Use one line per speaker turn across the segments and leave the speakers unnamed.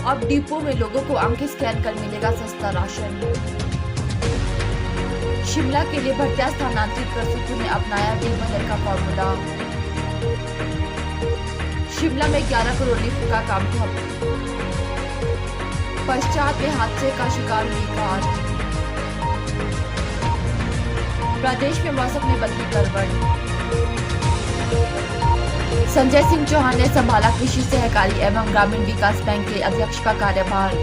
अब डिपो में लोगों को आंखें स्कैन कर मिलेगा सस्ता राशन। शिमला के लिए भर्तियां स्थानांतरित कर सुखू ने अपनाया डीमहल का फॉर्मूला। शिमला में 11 करोड़ लिफ्ट का काम ठप। पश्चात में हादसे का शिकार हुई कार। प्रदेश में मौसम ने बदली करवट। संजय सिंह चौहान ने संभाला कृषि सहकारी एवं ग्रामीण विकास बैंक के अध्यक्ष का कार्यभार।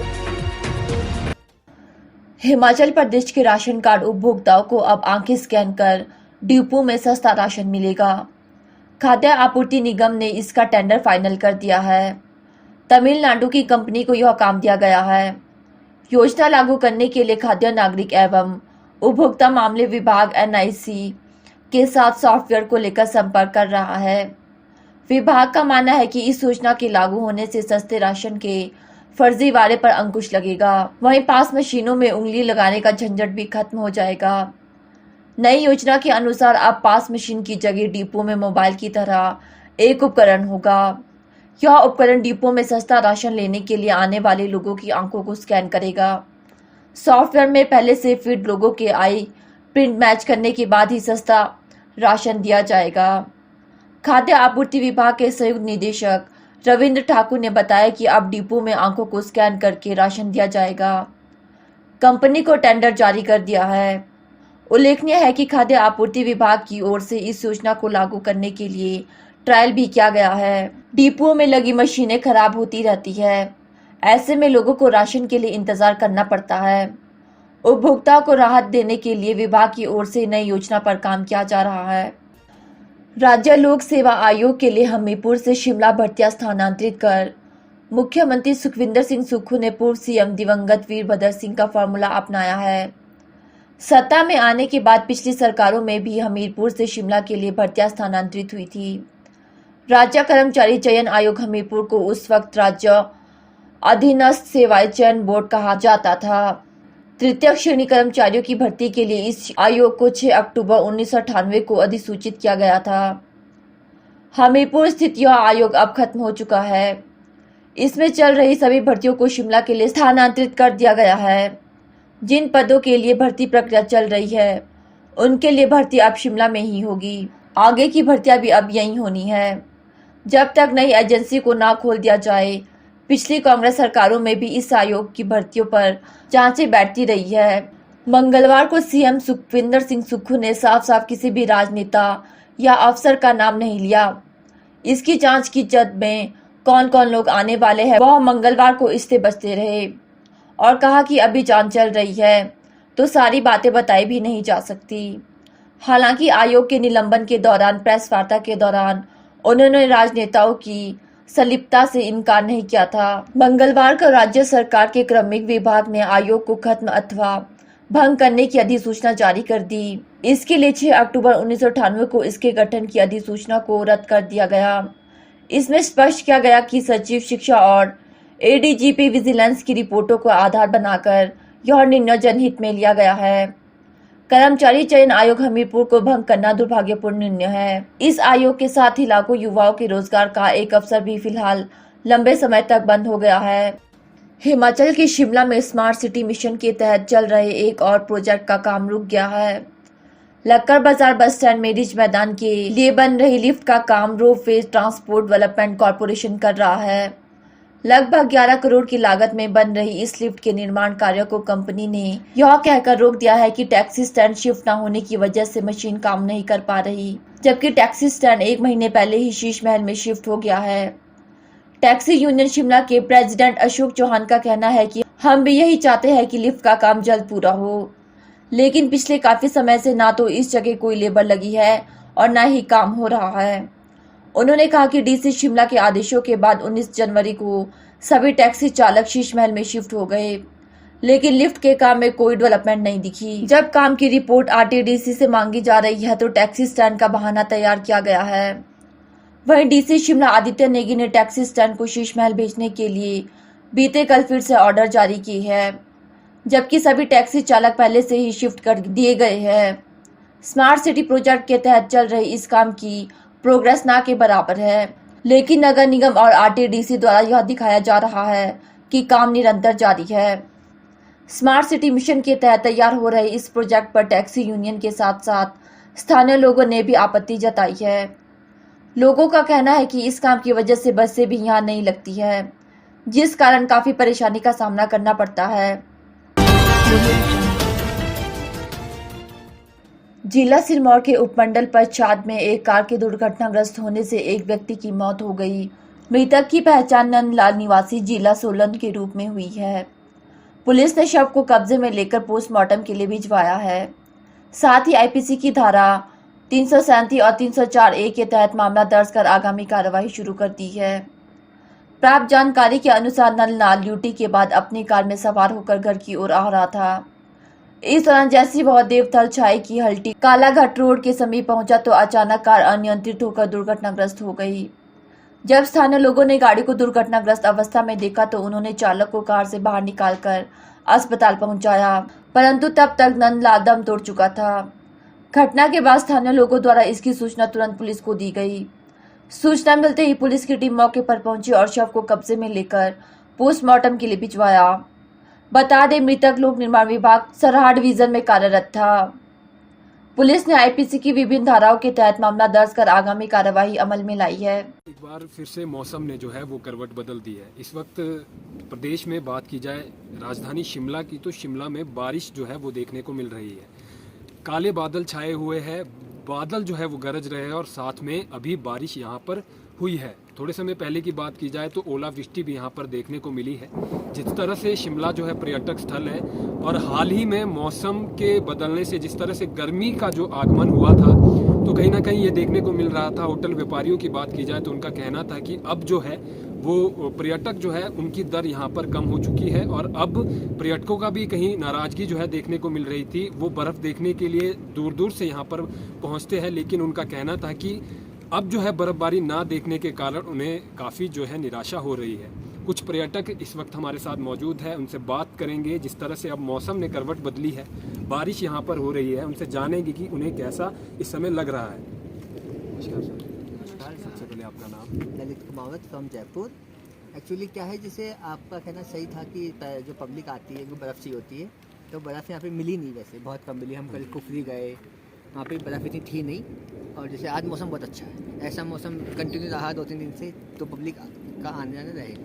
हिमाचल प्रदेश के राशन कार्ड उपभोक्ताओं को अब आंखें स्कैन कर डिपो में सस्ता राशन मिलेगा। खाद्य आपूर्ति निगम ने इसका टेंडर फाइनल कर दिया है। तमिलनाडु की कंपनी को यह काम दिया गया है। योजना लागू करने के लिए खाद्य नागरिक एवं उपभोक्ता मामले विभाग NIC के साथ सॉफ्टवेयर को लेकर संपर्क कर रहा है। विभाग का मानना है कि इस योजना के लागू होने से सस्ते राशन के फर्जीवाड़े पर अंकुश लगेगा। वहीं पास मशीनों में उंगली लगाने का झंझट भी खत्म हो जाएगा। नई योजना के अनुसार अब पास मशीन की जगह डिपो में मोबाइल की तरह एक उपकरण होगा। यह उपकरण डिपो में सस्ता राशन लेने के लिए आने वाले लोगों की आंखों को स्कैन करेगा। सॉफ्टवेयर में पहले से फिट लोगों के आई प्रिंट मैच करने के बाद ही सस्ता राशन दिया जाएगा। खाद्य आपूर्ति विभाग के संयुक्त निदेशक रविंद्र ठाकुर ने बताया कि अब डिपो में आंखों को स्कैन करके राशन दिया जाएगा। कंपनी को टेंडर जारी कर दिया है। उल्लेखनीय है कि खाद्य आपूर्ति विभाग की ओर से इस योजना को लागू करने के लिए ट्रायल भी किया गया है। डिपो में लगी मशीनें खराब होती रहती है। ऐसे में लोगों को राशन के लिए इंतजार करना पड़ता है। उपभोक्ताओं को राहत देने के लिए विभाग की ओर से नई योजना पर काम किया जा रहा है। राज्य लोक सेवा आयोग के लिए हमीरपुर से शिमला भर्तियां स्थानांतरित कर मुख्यमंत्री सुखविंदर सिंह सुक्खू ने पूर्व CM दिवंगत वीरभद्र सिंह का फॉर्मूला अपनाया है। सत्ता में आने के बाद पिछली सरकारों में भी हमीरपुर से शिमला के लिए भर्तियां स्थानांतरित हुई थी। राज्य कर्मचारी चयन आयोग हमीरपुर को उस वक्त राज्य अधीनस्थ सेवाएं चयन बोर्ड कहा जाता था। तृतीय श्रेणी कर्मचारियों की भर्ती के लिए इस आयोग को 6 अक्टूबर 1998 को अधिसूचित किया गया था। हमीरपुर स्थित यह आयोग अब खत्म हो चुका है। इसमें चल रही सभी भर्तियों को शिमला के लिए स्थानांतरित कर दिया गया है। जिन पदों के लिए भर्ती प्रक्रिया चल रही है उनके लिए भर्ती अब शिमला में ही होगी। आगे की भर्तियां भी अब यहीं होनी है। जब तक नई एजेंसी को ना खोल दिया जाए। पिछली कांग्रेस सरकारों में भी इस आयोग की भर्तियों पर जांचें बैठती रही है। मंगलवार को CM सुखविंदर सिंह सुक्खू ने साफ साफ किसी भी राजनेता या अफसर का नाम नहीं लिया। इसकी जांच की जद में कौन कौन लोग आने वाले हैं वह मंगलवार को इससे बचते रहे और कहा कि अभी जांच चल रही है तो सारी बातें बताई भी नहीं जा सकती। हालांकि आयोग के निलंबन के दौरान प्रेस वार्ता के दौरान उन्होंने राजनेताओं की संलिप्तता से इनकार नहीं किया था। मंगलवार को राज्य सरकार के क्रमिक विभाग ने आयोग को खत्म अथवा भंग करने की अधिसूचना जारी कर दी। इसके लिए 6 अक्टूबर 1998 को इसके गठन की अधिसूचना को रद्द कर दिया गया। इसमें स्पष्ट किया गया कि सचिव शिक्षा और ADGP विजिलेंस की रिपोर्टों को आधार बनाकर यह निर्णय जनहित में लिया गया है। कर्मचारी चयन आयोग हमीरपुर को भंग करना दुर्भाग्यपूर्ण निर्णय है। इस आयोग के साथ ही लाखों युवाओं के रोजगार का एक अवसर भी फिलहाल लंबे समय तक बंद हो गया है। हिमाचल के शिमला में स्मार्ट सिटी मिशन के तहत चल रहे एक और प्रोजेक्ट का काम रुक गया है। लक्कड़ बाजार बस स्टैंड में रिज मैदान के लिए बन रही लिफ्ट का काम रोपवेज ट्रांसपोर्ट डेवलपमेंट कॉर्पोरेशन कर रहा है। लगभग 11 करोड़ की लागत में बन रही इस लिफ्ट के निर्माण कार्य को कंपनी ने यह कहकर रोक दिया है कि टैक्सी स्टैंड शिफ्ट न होने की वजह से मशीन काम नहीं कर पा रही, जबकि टैक्सी स्टैंड 1 महीने पहले ही शीश महल में शिफ्ट हो गया है। टैक्सी यूनियन शिमला के प्रेसिडेंट अशोक चौहान का कहना है कि हम भी यही चाहते हैं कि लिफ्ट का काम जल्द पूरा हो, लेकिन पिछले काफी समय से ना तो इस जगह कोई लेबर लगी है और न ही काम हो रहा है। उन्होंने कहा कि DC शिमला के आदेशों के बाद 19 जनवरी को सभी टैक्सी चालक शीश महल में शिफ्ट हो गए, लेकिन लिफ्ट के काम में कोई डेवलपमेंट नहीं दिखी। जब काम की रिपोर्ट RTDC से मांगी जा रही है तो टैक्सी स्टैंड का बहाना तैयार किया गया है। वहीं DC शिमला आदित्य नेगी ने टैक्सी स्टैंड को शीश महल भेजने के लिए बीते कल फिर से ऑर्डर जारी की है, जबकि सभी टैक्सी चालक पहले से ही शिफ्ट कर दिए गए हैं। स्मार्ट सिटी प्रोजेक्ट के तहत चल रही इस काम की प्रोग्रेस ना के बराबर है। लेकिन नगर निगम और आरटीडीसी द्वारा यह दिखाया जा रहा है कि काम निरंतर जारी है। स्मार्ट सिटी मिशन के तहत तैयार हो रहे इस प्रोजेक्ट पर टैक्सी यूनियन के साथ साथ स्थानीय लोगों ने भी आपत्ति जताई है। लोगों का कहना है कि इस काम की वजह से बसें भी यहाँ नहीं लगती है, जिस कारण काफी परेशानी का सामना करना पड़ता है। जिला सिरमौर के उपमंडल पश्चात में एक कार के दुर्घटनाग्रस्त होने से एक व्यक्ति की मौत हो गई। मृतक की पहचान नंदलाल निवासी जिला सोलन के रूप में हुई है। पुलिस ने शव को कब्जे में लेकर पोस्टमार्टम के लिए भिजवाया है। साथ ही आईपीसी की धारा 337 और 304A के तहत मामला दर्ज कर आगामी कार्रवाई शुरू कर दी है। प्राप्त जानकारी के अनुसार नंदलाल ड्यूटी के बाद अपनी कार में सवार होकर घर की ओर आ रहा था। इस दौरान जैसी वह देवथल छाई की हल्टी कालाघाट रोड के समीप पहुंचा तो अचानक कार अनियंत्रित होकर दुर्घटनाग्रस्त हो गई। जब स्थानीय लोगों ने गाड़ी को दुर्घटनाग्रस्त अवस्था में देखा तो उन्होंने चालक को कार से बाहर निकालकर अस्पताल पहुंचाया, परंतु तब तक नंदलाल दम तोड़ चुका था। घटना के बाद स्थानीय लोगों द्वारा इसकी सूचना तुरंत पुलिस को दी गई। सूचना मिलते ही पुलिस की टीम मौके पर पहुंची और शव को कब्जे में लेकर पोस्टमार्टम के लिए भिजवाया। बता दें, मृतक लोक निर्माण विभाग सरहाट डिवीजन में कार्यरत था। पुलिस ने आईपीसी की विभिन्न धाराओं के तहत मामला दर्ज कर आगामी कार्यवाही अमल में लाई है।
एक बार फिर से मौसम ने जो है वो करवट बदल दी है। इस वक्त प्रदेश में बात की जाए राजधानी शिमला की, तो शिमला में बारिश जो है वो देखने को मिल रही है। काले बादल छाए हुए हैं, बादल जो है वो गरज रहे हैं और साथ में अभी बारिश यहाँ पर हुई है। थोड़े समय पहले की बात की जाए तो ओलावृष्टि भी यहाँ पर देखने को मिली है। जिस तरह से शिमला जो है पर्यटक स्थल है और हाल ही में मौसम के बदलने से जिस तरह से गर्मी का जो आगमन हुआ था, तो कहीं ना कहीं ये देखने को मिल रहा था। होटल व्यापारियों की बात की जाए तो उनका कहना था कि अब जो है वो पर्यटक जो है उनकी दर यहाँ पर कम हो चुकी है और अब पर्यटकों का भी कहीं नाराजगी जो है देखने को मिल रही थी। वो बर्फ़ देखने के लिए दूर दूर से यहाँ पर पहुँचते हैं, लेकिन उनका कहना था कि अब जो है बर्फबारी ना देखने के कारण उन्हें काफ़ी जो है निराशा हो रही है। कुछ पर्यटक इस वक्त हमारे साथ मौजूद है, उनसे बात करेंगे। जिस तरह से अब मौसम ने करवट बदली है, बारिश यहाँ पर हो रही है, उनसे जानेंगे कि उन्हें कैसा इस समय लग रहा है। सबसे पहले आपका नाम?
ललित कुमावत फ्रॉम जयपुर। एक्चुअली क्या है, जैसे आपका कहना सही था कि जो पब्लिक आती है वो बर्फ़ सी होती है, तो बर्फ़ यहाँ पे मिली नहीं, वैसे बहुत कम मिली। हम कल कुफरी गए, वहाँ पे बर्फ़ इतनी थी नहीं। और जैसे आज मौसम बहुत अच्छा है, ऐसा मौसम कंटिन्यू रहा 2-3 दिन से, तो पब्लिक का आने जाने रहेगा,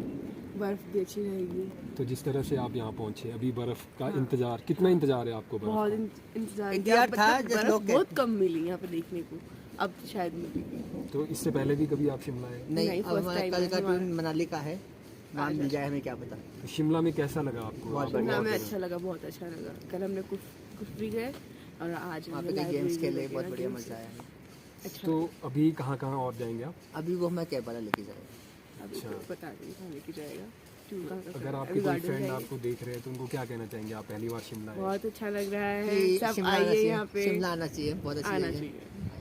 बर्फ़ भी अच्छी रहेगी।
तो जिस तरह से आप यहाँ पहुँचे, अभी बर्फ़ का इंतजार, कितना इंतजार है आपको?
बहुत
इंतजार था, जैसे लोग
बहुत कम मिली यहाँ पे देखने को, अब शायद मिलेगी।
तो इससे पहले भी कभी आप शिमला आए?
नहीं, अब हमारा कल का टूर मनाली का है, वहाँ मिल जाए हमें क्या पता।
तो शिमला में कैसा लगा आपको?
बहुत
शिमला में अच्छा लगा, बहुत अच्छा लगा। कल हमने कुफरी गए और आज
वहाँ पे गेम्स खेले, बहुत बढ़िया मजा आया।
अच्छा।
तो अभी कहाँ कहाँ और जाएंगे आप?
अभी वो मैं कैब वाला लेके जाएगा।
अभी तो बता देंगे कहाँ लेके जाएगा।
अगर आपके कोई फ्रेंड आपको देख रहे हैं तो उनको क्या कहना चाहेंगे? आप पहली बार शिमला आए।
बहुत अच्छा लग रहा है,
कि
सब
शिमला
आइए यहाँ पे,
शिमला आना चाहिए, बहुत अच्छा
आना
जगह है।
चाहिए।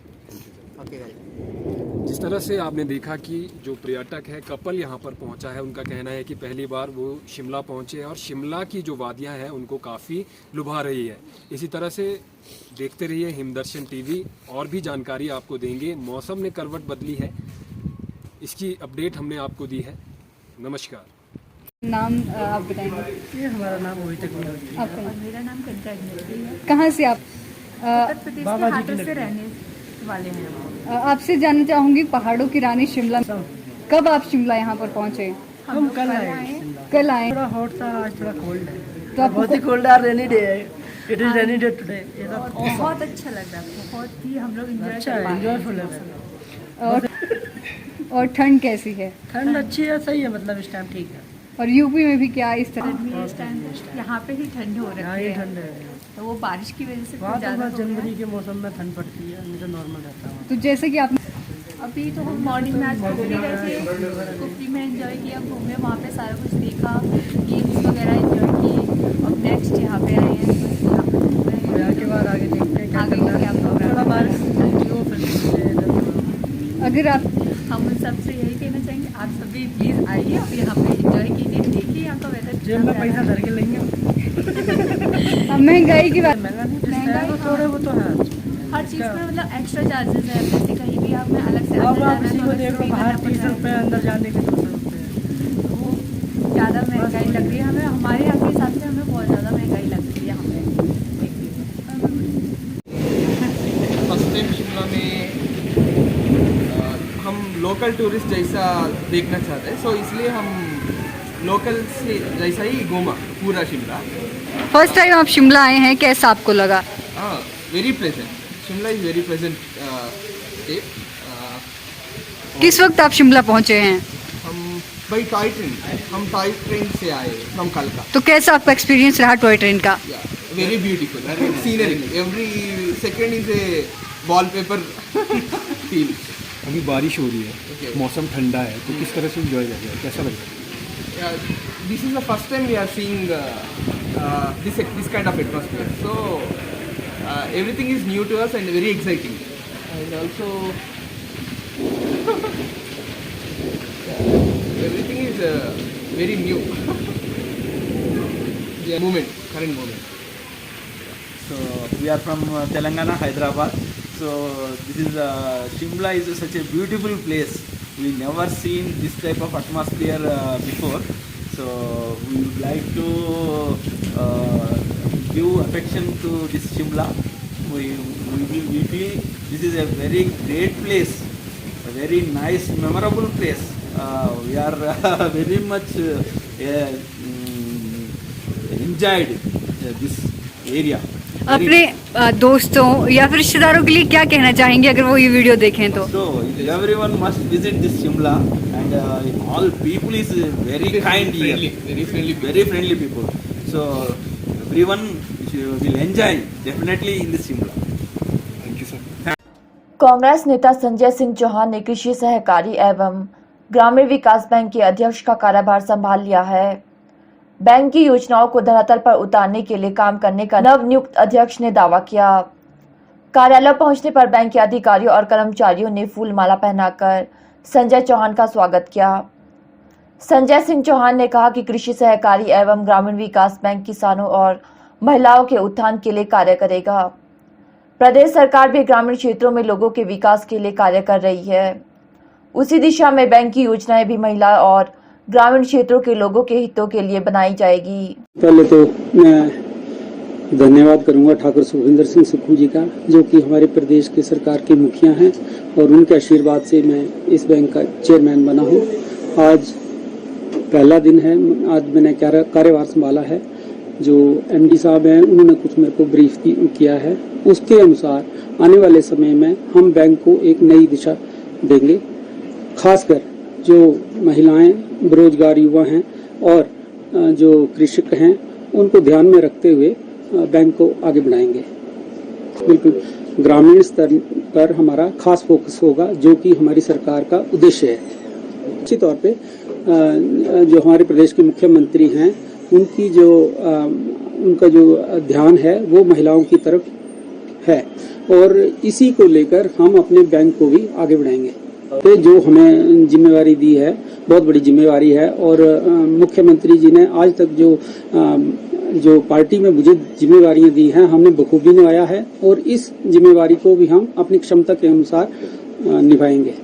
ओके भाई।
जिस तरह से आपने देखा कि जो पर्यटक है, कपल यहाँ पर पहुँचा है, उनका कहना है कि पहली बार वो शिमला पहुँचे और शिमला की जो वादियाँ हैं उनको काफ़ी लुभा रही है। इसी तरह से देखते रहिए हिमदर्शन टीवी, और भी जानकारी आपको देंगे। मौसम ने करवट बदली है, इसकी अपडेट हमने आपको दी है। नमस्कार।
नाम आप बताएंगे?
ये हमारा नाम वही तक नहीं होती।
आपका?
मेरा नाम कविता अग्निहोत्री है।
कहाँ से आप?
उत्तर प्रदेश के हाथों से रहने वाले हैं हम।
आपसे जानना चाहूंगी, पहाड़ों की रानी शिमला, कब आप शिमला यहाँ पर पहुँचे?
हम कल आए।
कल आए।
थोड़ा हॉट था, आज थोड़ा कोल्ड है।
तो आपको
बहुत ही कोल्ड है, रेनी डे है। It is rainy day today.
बहुत अच्छा लग रहा है, बहुत ही हम लोग एंजॉय
अच्छा
कर
है,
पा रहे हैं।
एंजॉयफुल है।
और ठंड कैसी है?
ठंड अच्छी है, सही है, मतलब इस टाइम ठीक है।
और यूपी में भी क्या इस तरह?
गर्मी इस टाइम यहाँ पे ही ठंड हो
यहाँ
रही
ये
है,
ठंड है।
तो वो बारिश की वजह से
वहाँ
कुछ
तो
ज़्यादा
बस
हो गया
जनवरी
है।
के मौसम में ठंड पड़ती है, नहीं तो नॉर्मल रहता है।
तो जैसे कि आप
अभी तो हम मॉर्निंग में आज कुफरी गए थे, कुफरी में एंजॉय किया, घूमे, वहाँ पे सारा कुछ देखा, गेम्स वगैरह एंजॉय किए। अब नेक्स्ट यहाँ पे आए हैं, तो यहाँ पे घूम रहे हैं।
यहाँ के बाद आगे देखते हैं क्या
आगे
करना
क्या
है।
प्रोग्राम
थोड़ा
है।
बारिश हो, फिर
अगर आप
हम उन सबसे यही कहना चाहेंगे, आप सभी प्लीज़ आइए और यहाँ पे एंजॉय कीजिए, देखिए यहाँ का वेदर
जेब में पैसा धर के लेंगे।
अब महंगाई की बात,
महंगा नहीं, थोड़े वो तो है।
हर चीज़ में मतलब एक्स्ट्रा चार्जेस है, जैसे कहीं भी हमें अलग से
अब
अंदर
आप
जाना
इसी
है,
को
तो
देख लो,
हमें
बाहर
पे
30 रुपये, अंदर जाने के 200 रुपये।
वो ज़्यादा महंगाई लग रही है हमें, हमारे यहाँ के हिसाब से हमें बहुत ज़्यादा महंगाई लग रही है यहाँ पे।
फर्स्ट टाइम शिमला में हम लोकल टूरिस्ट जैसा देखना चाहते हैं, सो इसलिए हम लोकल से जैसा ही घूमा पूरा शिमला।
फर्स्ट टाइम आप शिमला आए हैं, कैसा आपको लगा?
हाँ, very pleasant. Shimla is very pleasant state.
किस वक्त आप शिमला पहुंचे हैं?
हम बाई टॉय ट्रेन, हम टॉय ट्रेन से आए फ्रॉम कलका।
तो कैसा आपका एक्सपीरियंस रहा टॉय ट्रेन का?
Very beautiful scenery, every second is a wallpaper feel.
अभी बारिश हो रही है,
Okay.
मौसम ठंडा है, तो किस तरह से इंजॉय कर रहे हैं, कैसा लग रहा है?
This is the first time we are seeing this kind of atmosphere. So everything is new to us and very exciting. And also everything is very new. The current moment.
So we are from Telangana, Hyderabad. So this is Shimla is such a beautiful place. We never seen this type of atmosphere before. So we would like to give affection to this Shimla. We feel this is a very great place, a very nice, memorable place. We are very much enjoyed this area.
अपने दोस्तों या फिर रिश्तेदारों के लिए क्या कहना चाहेंगे अगर वो ये वीडियो देखें तो?
So everyone must visit this Shimla, and all people is very kind here, very friendly people. So everyone will enjoy definitely in this Shimla.
Thank you sir.
Congress नेता संजय सिंह चौहान ने कृषि सहकारी एवं ग्रामीण विकास बैंक के अध्यक्ष का कार्यभार संभाल लिया है। बैंक की योजनाओं को धरातल पर उतारने के लिए काम करने का नवनियुक्त अध्यक्ष ने दावा किया। कार्यालय पहुंचने पर बैंक के अधिकारियों और कर्मचारियों ने फूल माला पहनाकर संजय चौहान का स्वागत किया। संजय सिंह चौहान ने कहा कि कृषि सहकारी एवं ग्रामीण विकास बैंक किसानों और महिलाओं के उत्थान के लिए कार्य करेगा। प्रदेश सरकार भी ग्रामीण क्षेत्रों में लोगों के विकास के लिए कार्य कर रही है। उसी दिशा में बैंक की योजनाएं भी महिला और ग्रामीण क्षेत्रों के लोगों के हितों के लिए बनाई जाएगी।
पहले तो मैं धन्यवाद करूंगा ठाकुर सुखविंदर सिंह सुक्खू जी का, जो कि हमारे प्रदेश के सरकार के मुखिया हैं, और उनके आशीर्वाद से मैं इस बैंक का चेयरमैन बना हूं। आज पहला दिन है, आज मैंने कार्यभार संभाला है। जो एमडी साहब हैं उन्होंने कुछ मेरे को ब्रीफ किया है, उसके अनुसार आने वाले समय में हम बैंक को एक नई दिशा देंगे। खासकर जो महिलाएं, बेरोजगार युवा हैं और जो कृषक हैं, उनको ध्यान में रखते हुए बैंक को आगे बढ़ाएंगे। बिल्कुल ग्रामीण स्तर पर हमारा खास फोकस होगा, जो कि हमारी सरकार का उद्देश्य है। निश्चित तौर पे जो हमारे प्रदेश के मुख्यमंत्री हैं, उनका जो ध्यान है वो महिलाओं की तरफ है, और इसी को लेकर हम अपने बैंक को भी आगे बढ़ाएंगे। तो जो हमें जिम्मेवारी दी है, बहुत बड़ी जिम्मेवारी है, और मुख्यमंत्री जी ने आज तक जो पार्टी में मुझे जिम्मेवारियां दी हैं, हमने बखूबी निभाया है, और इस जिम्मेवारी को भी हम अपनी क्षमता के अनुसार निभाएंगे।